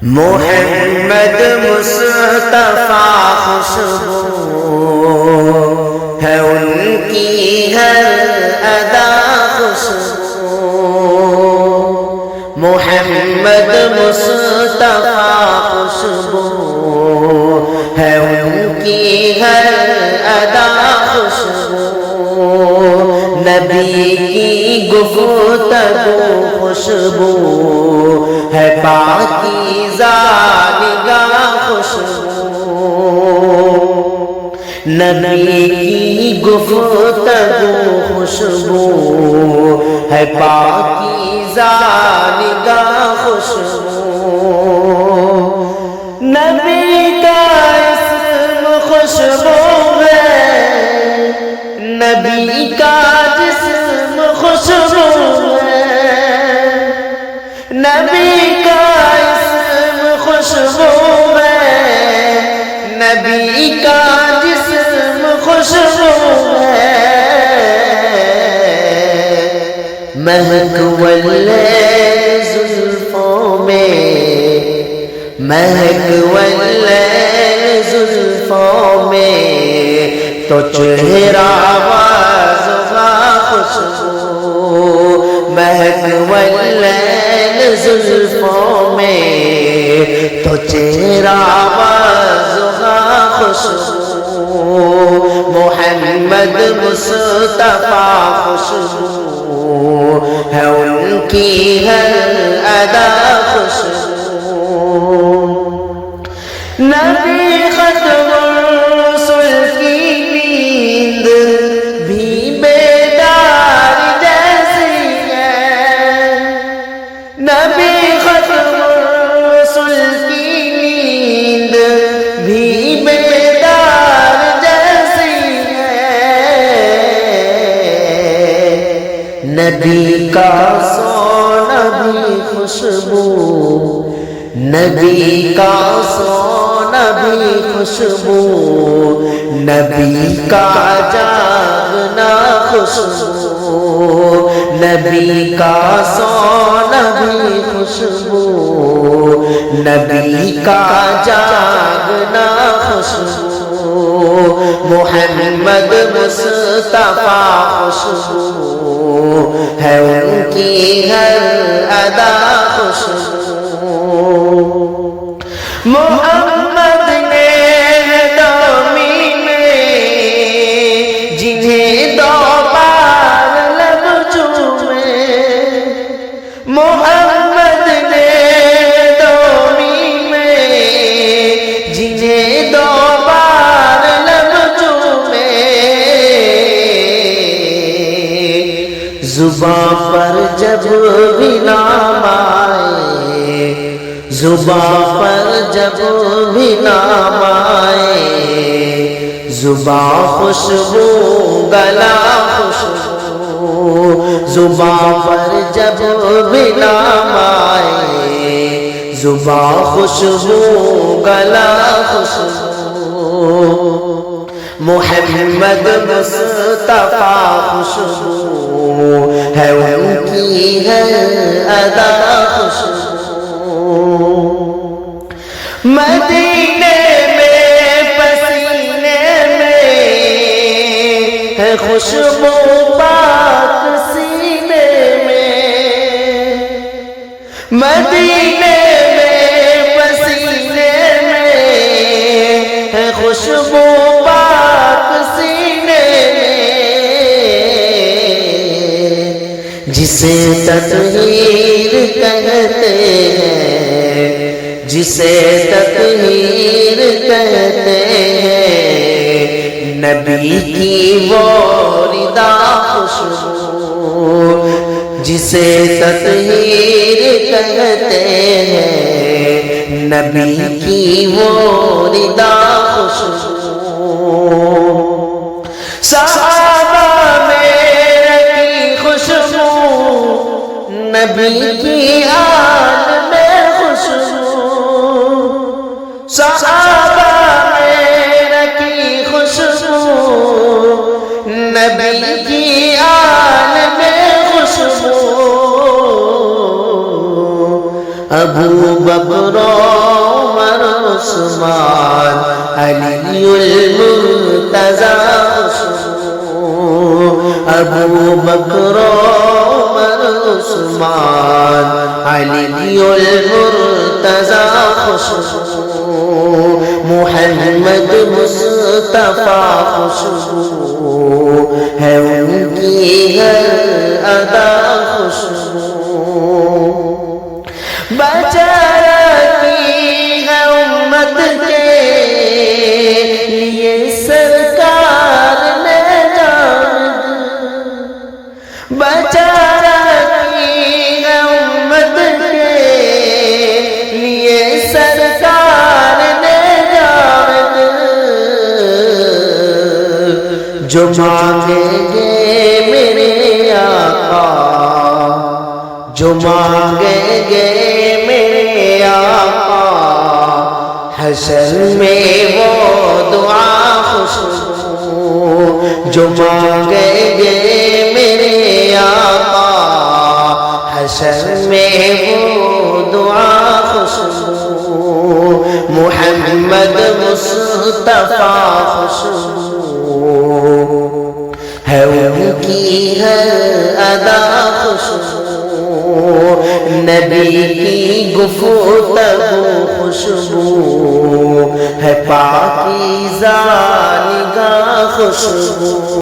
محمد مصطفیٰ خوشبو ہے ان کی ہر ادا خوشبو، محمد مصطفیٰ خوشبو ہے ان کی ہر ادا خوشبو، نبی کی گفتگو خوشبو ہے پاکیزہ نگاہ خوشبو، نبی کی گفتگو خوشبو ہے پاکیزہ نگاہ خوشبو، نبی کا اسم خوشبو ہے، نبی کا جسم خوشبو ہے، نبی کا اسم خوشبو ہے، نبی کا جسم خوشبو ہے، مہک واللیل زلفوں میں، مہک واللیل زلفوں میں، تو چہرہ واضح خوشبو، مہک واللیل زلفوں میں، تو چہرہ واضح خوشبو، محمد مصطفیٰ خوشبو ہے ان کی ہر ادا خوشبو، نبی ختم الرسل کی نیند بھی بیدار جیسی ہے، نبی ختم الرسل کی نیند بھی بیدار جیسی ہے، نبی کا سونا بھی خوشبو، نبی کا سونا بھی خوشبو، نبی کا جاگنا خوشبو، نبی کا سونا بھی خوشبو، نبی کا جاگنا خوشبو، محمد مصطفیٰ خوشبو ہے ان کی ہر ادا خوشبو، محمد نے دامی میں جنہیں دو بار لب چومے، محمد نے دامی میں جنہیں دو بار لب چومے، زباں پر جب بھی نام آئے، زباں پر جب بھی نام آئے، زباں خوشبو گلا خوشبو، زباں پر جب بھی نام آئے، زباں خوشبو گلا خوشبو، محمد مصطفیٰ خوشبو ہے ان کی ہے ادا خوشبو، مدینے میں پسینے میں ہے خوشبو پاک سینے میں، مدینے میں پسینے میں ہے خوشبو پاک سینے میں، جسے تطہیر کہتے ہیں، جسے تطہیر کہتے ہیں، نبی کی وہ ردا خوشبو، جسے تطہیر کہتے ہیں، نبی کی وہ ردا خوشبو، صحابہ میں رکھی خوشبو، نبی کی آل میں خوشبو، صحابہ میں رکھی خوشبو، نبی کی آل میں خوشبو، اب ابو بکر عمر عثمان علی المرتضی خوشبو ابو بکر عمر عثمان علی المرتضی خوشبو محمد مصطفیٰ خوشبو ہے ان کی ہر ادا خوشبو بچا رکھی ہے امت کے لیے سرکار نے جان بچا رکھی ہے امت کے لیے سرکار نے جان جو مانگیں گے میرے آقا جو مانگیں گے میرے آقا حشر میں وہ دعا خوشبو جو مانگیں گے میرے آقا حشر میں وہ دعا خوشبو محمد مصطفیٰ خوشبو ہے ان کی ہر ادا خوشبو نبی کی گفتگو خوشبو ہے پاکیزہ نگاہ خوشبو